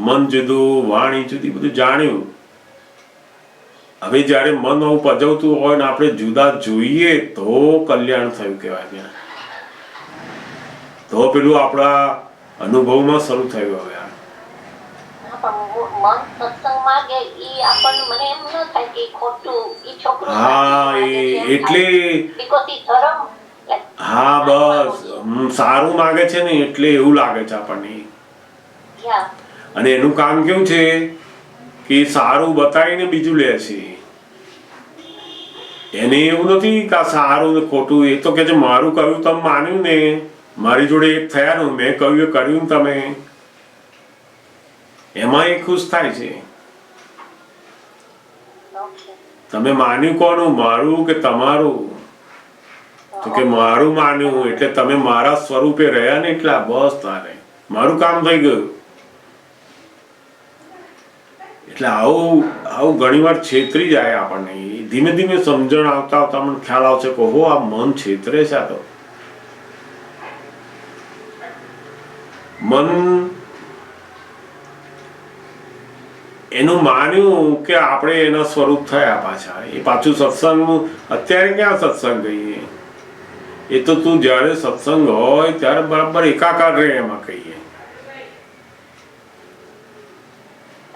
મન જુદું વાણી જુદી બધું જાણ્યું. હવે જયારે મન આવું પજવતું હોય ને આપણે જુદા જોઈએ તો કલ્યાણ થયું કહેવાય. ત્યાં તો પેલું આપણા અનુભવમાં શરૂ થયું. હવે હા બસ સારું માગે છે ને એટલે એવું લાગે છે આપણને. અને એનું કામ કેવું છે કે સારું બતાવીને બીજું લે છે. એને એવું નથી કે આ સારું ને ખોટું. એ તો કે છે મારું કહ્યું તમે માન્યું ને, મારી જોડે એક થયા ને, મેં કહ્યું એ કર્યું તમે, એમાં એ ખુશ થાય છે. ઓકે. તમે માન્યું કોનું, મારું કે તમારું? તો કે મારું માન્યું એટલે તમે મારા સ્વરૂપે રહ્યા ને, એટલા બસ તારે મારું કામ થઈ ગયું. એટલે આવું આવું ઘણી વાર છેતરી જાય આપણને. ધીમે ધીમે સમજણ આવતા આવતા મને ખ્યાલ આવશે કે હો આ મન છેતરે છે. આ તો મન એનું માન્યું કે આપણે એના સ્વરૂપ થયા પાછા. એ પાછું સત્સંગનું અત્યારે ક્યાં સત્સંગ કહીએ? એ તો તું જ્યારે સત્સંગ હોય ત્યારે બરાબર એકાકાર રહે એમાં કહીએ.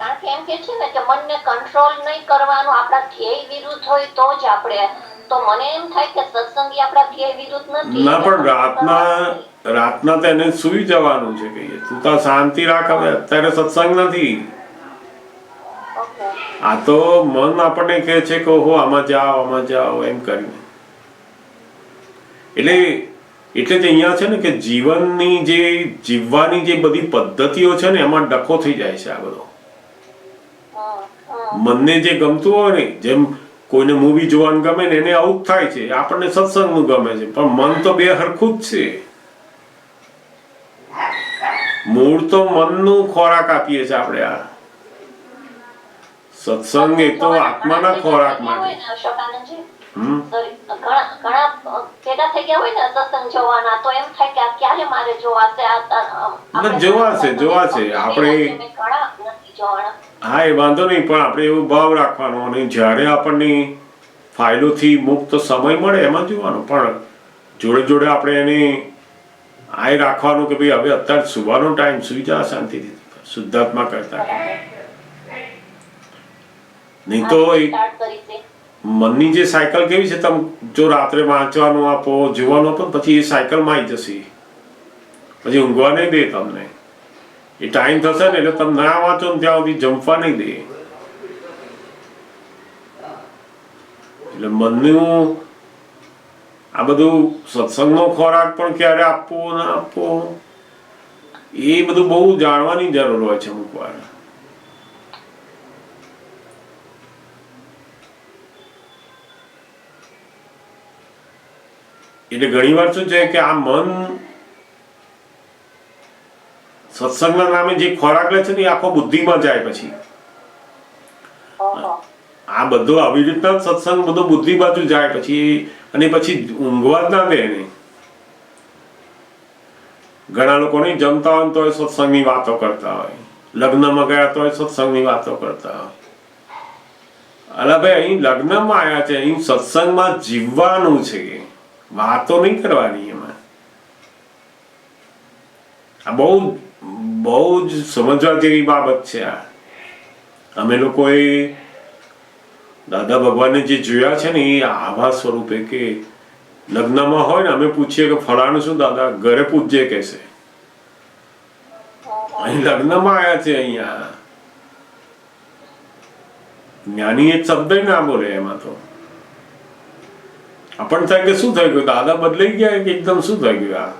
કારણ કે એમ કે છે ને કે મનને કંટ્રોલ નહીં કરવાનું, આપણા ધ્યેય વિરુદ્ધ હોય તો જ આપણે. તો મને એમ થાય કે સત્સંગી આપણા ધ્યેય વિરુદ્ધ નથી. ના પણ રાતના તો એને સુઈ જવાનું છે કહીએ. તું તો શાંતિ રાખ, હવે અત્યારે સત્સંગ નથી. ઓકે. આ તો મન આપણને કહે છે કે હો આમાં જાઓ એમ કરીને. એટલે જ અહીંયા છે ને કે જીવનની જે જીવવાની જે બધી પદ્ધતિઓ છે ને એમાં ડખો થઈ જાય છે. આ બધો મનને જે ગમતું હોય ને, જેમ કોઈને મૂવી જોવાનું ગમે ને એને આવું જ થાય છે. આપણને સત્સંગનું ગમે છે, પણ મન તો બે હરખું જ છે. મૂળ તો મનનું ખોરાક આપીએ છીએ આપણે. આ સત્સંગ એ તો આત્માના ખોરાક માટે. ઘણા ભેગા થઈ ગયા હોય ને સત્સંગ જોવાના, તો એમ થાય કે આ ક્યારે મારે જોવાશે. જોવાશે આપણે. ઘણા નથી જોવાના. હા, એ વાંધો નહીં, પણ આપણે એવો ભાવ રાખવાનો અને જ્યારે આપણને ફાઇલોથી મુક્ત સમય મળે એમાં જોવાનું. પણ જોડે જોડે આપણે એને આ રાખવાનું કે ભાઈ હવે અત્યારે સુવાનો ટાઈમ, સુઈ જા શાંતિથી, શુદ્ધાત્મા કરતા. નહીં તો મનની જે સાયકલ કેવી છે, તમે જો રાત્રે વાંચવાનું આપો, જોવાનું આપો, પછી એ સાયકલમાં આવી જશે. પછી ઊંઘવા નહીં દે તમને. એ ટાઈમ થશે ને એટલે તમે ના વાંચો ને ત્યાં સુધી જમવા નહીં દે. એટલે મનનું આ બધું સત્સંગનો ખોરાક પણ ક્યારે આપવો ના આપવો, એ બધું બહુ જાણવાની જરૂર હોય છે અમુક વાર. એટલે ઘણી વાર શું છે કે આ મન સત્સંગના નામે જે ખોરાક લે છે ને એ આખો બુદ્ધિમાં જાય. પછી આ બધો આવી રીતના સત્સંગ બધો બુદ્ધિ બાજુ જાય પછી, અને પછી ઊંઘવા જ ના દે એને. ઘણા લોકો નહીં જમતા હોય તો સત્સંગની વાતો કરતા હોય, લગ્નમાં ગયા તો સત્સંગની વાતો કરતા હોય. અલા ભાઈ, અહીં લગ્નમાં આવ્યા છે, અહીં સત્સંગમાં જીવવાનું છે, વાતો નહીં કરવાની એમાં. આ બહુ જ સમજવા જેવી બાબત છે. આ અમે લોકોએ દાદા ભગવાનને જે જોયા છે ને એ આવા સ્વરૂપે કે લગ્નમાં હોય ને અમે પૂછીએ કે ફલાણું શું દાદા, ઘરે પૂછજે કહેશે. અહીં લગ્નમાં આવ્યા છે, અહીંયા જ્ઞાની એક શબ્દ ના બોલે એમાં. તો આપણને થાય કે શું થઈ ગયું, દાદા બદલાઈ ગયા કે એકદમ શું થઈ ગયું? આ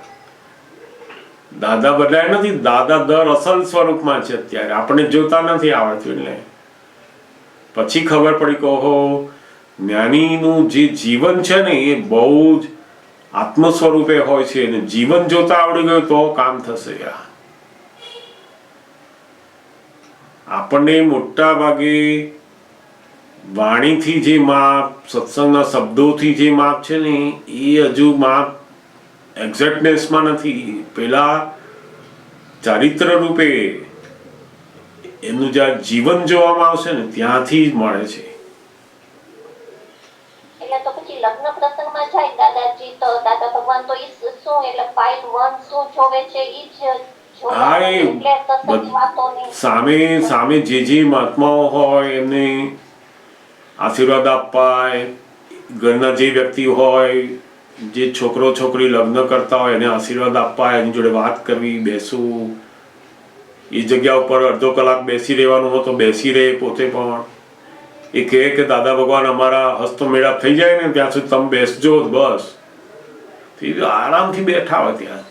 દાદા બદલાયા નથી, દાદા દર અસલ સ્વરૂપમાં છે અત્યારે. આપણને જોતા નથી આવડતું. એટલે પછી ખબર પડી કે ઓહો, જ્ઞાનીનું જે જીવન છે ને એ બહુ જ આત્મ સ્વરૂપે હોય છે, અને જીવન જોતા આવડી ગયું તો કામ થશે. આપણને મોટા ભાગે વાણીથી જે માપ, સત્સંગના શબ્દોથી જે માપ છે ને એ હજુ માપ એક્ઝેક્ટનેસમાં નથી. પેલા ચારિત્ર રૂપે એમનું જ્યાં જીવન જોવામાં આવશે ને ત્યાંથી જ મળે છે. એટલે તો પછી લગ્ન પ્રસંગમાં જાય દાદાજી તો દાદા ભગવાન તો ઈ શું એટલે ફાઇલ 1 શું જોવે છે ઈ જ સામે જે મહાત્માઓ હોય એમને આશીર્વાદ આપવા, ઘરના જે વ્યક્તિ હોય, જે છોકરો છોકરી લગ્ન કરતા હોય એને આશીર્વાદ આપવા, એની જોડે વાત કરવી, બેસવું, એ જગ્યા ઉપર અડધો કલાક બેસી રહેવાનું હોય તો બેસી રહે. પોતે પણ એ કહે કે દાદા ભગવાન અમારા હસ્તમેળાપ થઈ જાય ને ત્યાં સુધી તમે બેસજો. બસ આરામથી બેઠા હોય, ત્યાં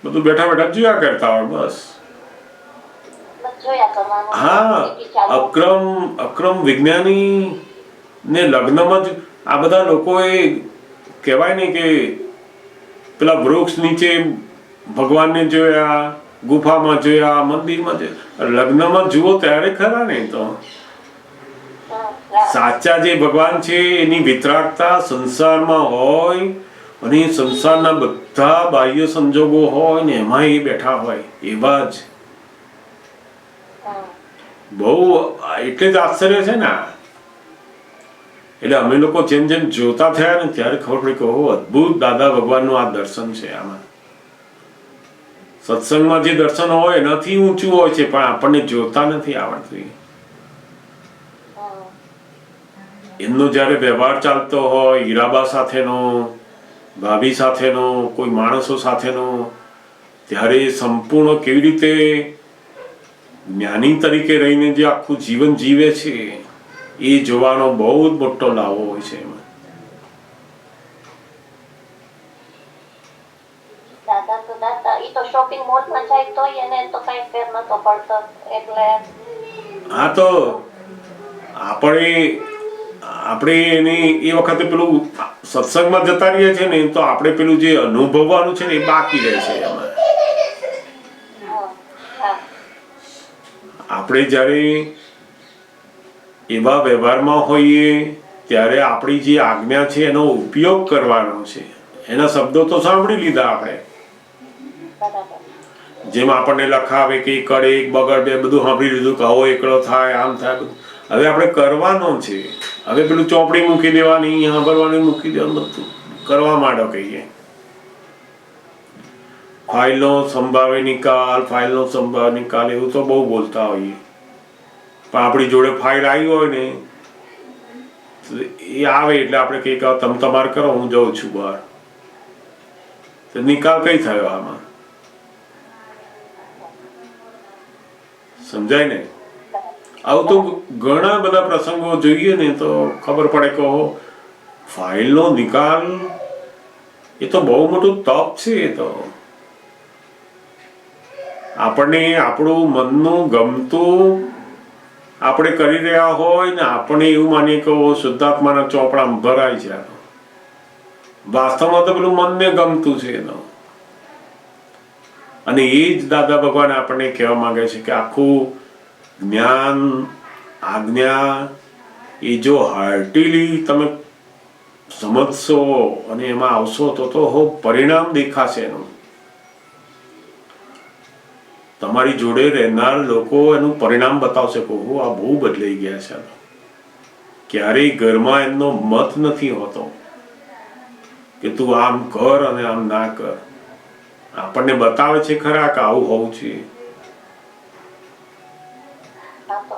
બધું બેઠા બેઠા જોયા કરતા હોય. બસ જોયા કરવાનું. હા, એથી ચાલુ. અક્રમ વિજ્ઞાની ને લગ્નમાં જ આ બધા લોકોએ કહેવાય ને કે પેલા વૃક્ષ નીચે ભગવાનને જોયા, ગુફામાં જોયા, મંદિરમાં જોયા, લગ્નમાં જુઓ ત્યારે ખરા ને. તો સાચા જે ભગવાન છે એની વિતરાગતા સંસારમાં હોય અને સંસારના બધા બાહ્ય સંજોગો હોય ને એમાં એ બેઠા હોય એવા જ. બહુ એટલે જ આશ્ચર્ય છે ને. એટલે અમે લોકો જેમ જેમ જોતા થયા ને ત્યારે ખબર પડી કે ઓહો, અદ્ભુત દાદા ભગવાનનું આ દર્શન છે. આમાં સત્સંગમાં જે દર્શન હોય એનાથી ઊંચું હોય છે પણ આપણને જોતા નથી આવડતું. એમનો જ્યારે વ્યવહાર ચાલતો હોય હીરાબા સાથેનો, ભાભી સાથેનો, કોઈ માણસો સાથેનો, ત્યારે સંપૂર્ણ કેવી રીતે જ્ઞાની તરીકે રહીને જે આખું જીવન જીવે છે એ જોવાનો બહુ જ મોટો લાવો હોય છે એમાં. દાદા તો દાદા, ઈ તો શોપિંગ મોલમાં જાય તોય એને તો કઈ ફેર નતો પડતો. એટલે હા, તો આપણે એની એ વખતે પેલું સત્સંગમાં જતા રહીએ છીએ ને તો આપણે પેલું જે અનુભવવાનું છે ને એ બાકી રહે છે એમાં. આપણે જ્યારે એવા વ્યવહારમાં હોઈએ ત્યારે આપણી જે આજ્ઞા છે એનો ઉપયોગ કરવાનો છે. એના શબ્દો તો સાંભળી લીધા આપણે, જેમ આપણને લખાવે કે કરે એક બગડ બે, બધું સાંભળી લીધું કે આવો એકલો થાય, આમ થાય, બધું. હવે આપણે કરવાનો છે. હવે પેલું ચોપડી મૂકી દેવાની, સાંભળવાની મૂકી દેવાનું, બધું કરવા માંડો કહીએ. ફાઇલનો સંભાવે નિકાલ, ફાઇલનો સંભાવ નિકાલ એવું તો બહુ બોલતા હોઈએ પણ આપણી જોડે ફાઇલ આવી હોય ને એ આવે એટલે આપણે કહીએ કે તમે તમારે કરો, હું જાઉં છું બહાર. તો નિકાલ કઈ થયો આમાં? સમજાય ને? આવું તો ઘણા બધા પ્રસંગો જોઈએ ને તો ખબર પડે કે ફાઇલનો નિકાલ એ તો બહુ મોટું તપ છે. એ તો આપણને આપણું મનનું ગમતું આપણે કરી રહ્યા હોય ને આપણે એવું માનીએ કે શુદ્ધાત્માના ચોપડામાં ભરાય છે. વાસ્તવમાં તો પેલું મનને ગમતું છે એનો. અને એ જ દાદા ભગવાન આપણને કહેવા માંગે છે કે આખું જ્ઞાન, આજ્ઞા એ જો હાર્ટીલી તમે સમજશો અને એમાં આવશો તો પરિણામ દેખાશે એનું. તમારી જોડે રહેનાર લોકો એનું પરિણામ બતાવશે કે આ બહુ બદલાઈ ગયા છે. ક્યારેય ઘરમાં એમનો મત નથી હોતો કે તું આમ કર અને આમ ના કર. આપણને બતાવે છે ખરા કે આવું હોવું છે.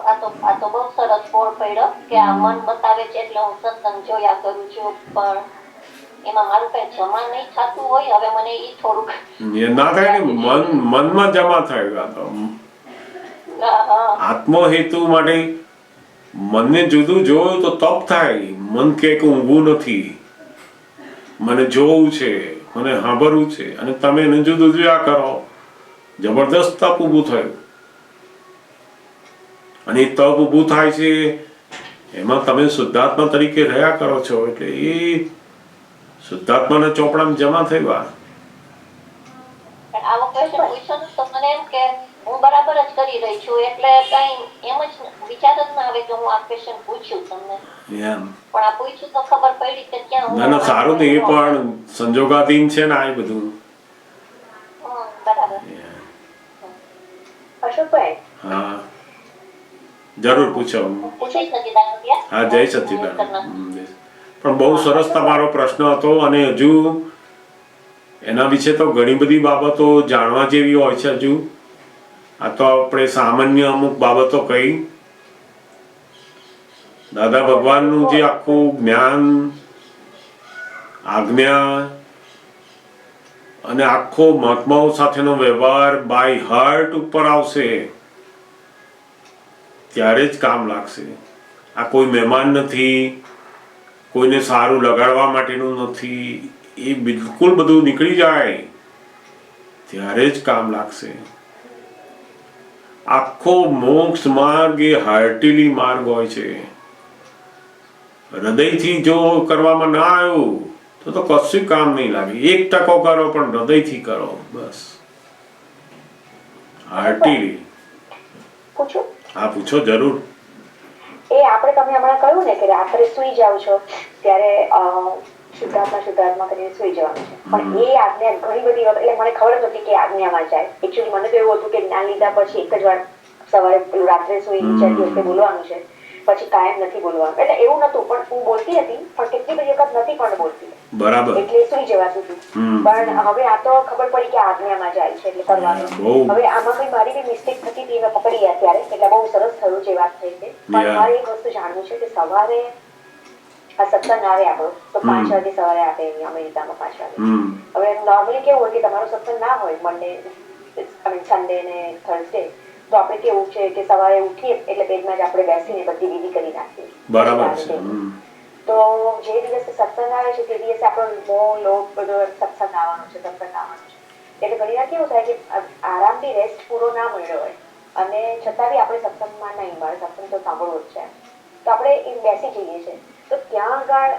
આ તો બહુ સરસ ફોડ પડ્યો કે આ મન બતાવે છે એટલે હું સત્સંગ જોયા કરું છું, પણ એમાં મારું કઈ જમા નહીં થતું હોય. હવે મને ઈ થોડુંક એ ના થાય ને, મનમાં જમા થાય. આત્મ હેતુ માટે મનને જુદું જોયું તો તપ થાય. મન કે ઊંઘવું નથી, મને જોવું છે, મને સાંભળવું છે, અને તમે એને જુદું જોયા કરો. જબરદસ્ત તપ ઊભું થયું. અને એ તપ ઊભું થાય છે એમાં તમે શુદ્ધાત્મા તરીકે રહ્યા કરો છો એટલે એ શુદ્ધાત્માના ચોપડામાં જમા થયા. આવો ક્વેશ્ચન પૂછ્યો તો મને એમ કે હું બરાબર જ કરી રહી છું, એટલે કઈ એમ જ વિચાર જ ના આવે કે હું આ ક્વેશ્ચન પૂછ્યું તમને. એમ પણ આ પૂછ્યું તો ખબર પડી કે ક્યાં ના સારું ને, એ પણ સંજોગાધીન છે ને આ બધું. બરાબર. અશોકભાઈ, હા જરૂર પૂછો. હા, જય સચિદાનંદ. પણ બહુ સરસ તમારો પ્રશ્ન હતો અને હજુ એના વિશે તો ઘણી બધી બાબતો જાણવા જેવી હોય છે. હજુ આ તો આપણે સામાન્ય અમુક બાબતો કહી. દાદા ભગવાનનું જે આખું જ્ઞાન, આજ્ઞા અને આખો મહાત્માઓ સાથેનો વ્યવહાર બાય હાર્ટ ઉપર આવશે ત્યારે જ કામ લાગશે. આ કોઈ મહેમાન નથી, કોઈને સારું લગાડવા માટેનું નથી. એ બિલકુલ બધું નીકળી જાય ત્યારે જ કામ લાગશે. આખો મોક્ષ માર્ગ એ હાર્ટીલી માર્ગ હોય છે. હૃદયથી જો કરવામાં ના આવ્યું તો કશું કામ નહીં લાગે. 1% કરો પણ હૃદયથી કરો, બસ. હાર્ટીલી. પૂછું? હા, પૂછો જરૂર. એ આપણે તમે હમણાં કહ્યું ને કે રાત્રે સુઈ જાવ છો ત્યારે શુદ્ધાત્મા કરીને સુઈ જવાનું છે, પણ એ આજ્ઞા ઘણી બધી વખત, એટલે મને ખબર જ હતી કે આજ્ઞામાં જાય. એકચ્યુઅલી મને તો એવું હતું કે જ્ઞાન લીધા પછી એક જ વાર સવારે પેલું રાત્રે સુઈ ચડતી વખતે બોલવાનું છે, પછી કાયમ નથી બોલવાનું. એટલે એવું નતું, પણ હું બોલતી હતી, પણ કેટલી બધી વખત નથી પણ બોલતી, બરાબર, એટલે સુઈ જવાતું હતું. પણ હવે આ તો ખબર પડી કે આજ્ઞામાં જાય છે એટલે કરવાનું. હવે આમાં કઈ મારી બી મિસ્ટેક થતી હતી, મેં પકડી ગયા ત્યારે, એટલે બહુ સરસ થયું જે વાત થઈ છે. પણ મારે એક વસ્તુ જાણવું છે કે સવારે આ સત્સંગ આવે આપણો તો 5 વાગે સવારે આપે અહીંયા અમેરિકામાં 5 વાગે. હવે નોર્મલી કેવું હોય કે તમારો સત્સંગ ના હોય મંડે, સન્ડે ને થર્સડે, તો આપણે કેવું છે કે સવારે ઉઠીએ એટલે પેજમાં જ આપણે બેસીને બધી વિધિ કરી નાખીએ. બરાબર છે. તો જે દિવસે સત્સંગ આવે છે તે દિવસે આપણો મોહ લોભ બધો સત્સંગ આવવાનો છે. એટલે ઘણી વાર કેવું થાય કે આરામથી રેસ્ટ પૂરો ના મળ્યો હોય અને છતાં બી આપણે સત્સંગમાં નહીં, મારે સત્સંગ તો સાંભળવો જ છે, તો આપણે એ બેસી જઈએ છીએ. તો ત્યાં આગળ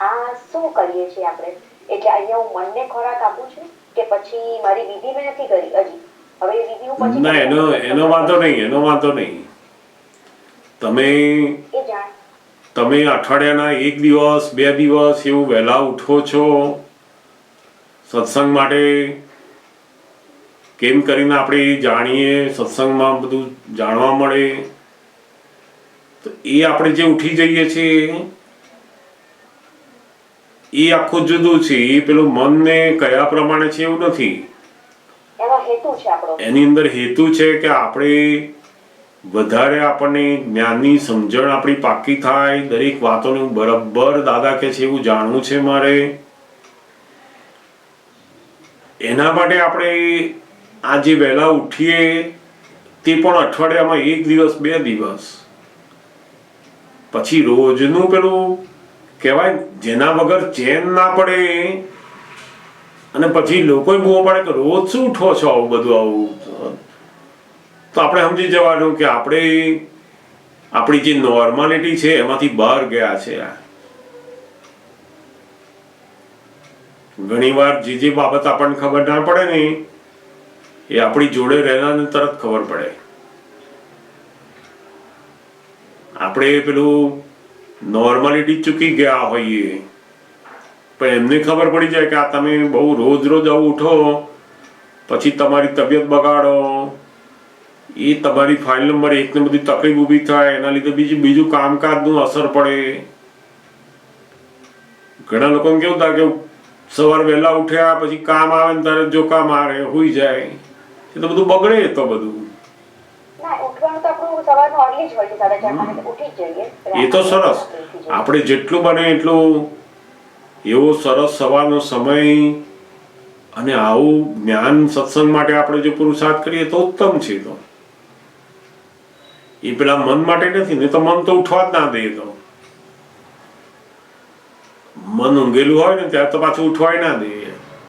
આ શું કરીએ છીએ આપણે? એટલે અહીંયા હું મનને ખોરાક આપું છું કે પછી મારી વિધિ મેં નથી કરી હજી, હવે એ વિધિ હું પછી ના, એનો વાંધો નહીં. તમે અઠવાડિયાના 1 દિવસ 2 દિવસ એવું વહેલા ઉઠો છો સત્સંગ માટે, કેમ કરીને આપણે જાણીએ, સત્સંગમાં બધું જાણવા મળે, તો એ આપણે જે ઉઠી જઈએ છીએ એ આખું જુદું છે. એ પેલું મનને કયા પ્રમાણે છે એવું નથી. એની અંદર હેતુ છે કે આપણે વધારે આપણને જ્ઞાનની સમજણ આપણી પાકી થાય, દરેક વાતોને બરાબર દાદા કે છે એવું જાણવું છે મારે. એના માટે આપણે આ જે વહેલા ઉઠીએ તે પણ અઠવાડિયામાં 1 દિવસ 2 દિવસ, પછી રોજનું પેલું કહેવાય જેના વગર ચેન ના પડે, અને પછી લોકોય બહુ પડે કે રોજ શું ઉઠો છો આવું બધું આવું, તો આપણે સમજી જવાનું કે આપણે આપણી જે નોર્માલિટી છે એમાંથી બહાર ગયા છે. ઘણી વાર જે બાબત આપણને ખબર ના પડે ને એ આપણી જોડે રહેલાને તરત ખબર પડે. આપણે પેલું નોર્માલિટી ચૂકી ગયા હોઈએ પણ એમને ખબર પડી જાય કે આ તમે બહુ રોજ આવું ઉઠો પછી તમારી તબિયત બગાડો, એ તમારી ફાઇલ નંબર 1 ને બધી તકલીફ ઊભી થાય, એના લીધે બીજું કામકાજનું અસર પડે. ઘણા લોકોને કેવું થાય કે સવાર વહેલા ઉઠ્યા પછી કામ આવે ને ત્યારે જો કામ આવે હોઈ જાય, એ તો બધું બગડે. તો બધું એ તો સરસ, આપણે જેટલું બને એટલું એવો સરસ સવારનો સમય અને આવું જ્ઞાન સત્સંગ માટે આપણે જો પુરુષાર્થ કરીએ તો ઉત્તમ છે. તો એ પેલા મન માટે નથી ને, તો મન તો ઉઠવા જ ના દે. તો મન ઊંઘેલું હોય ને ત્યારે તો પાછું ઉઠવાય ના દે.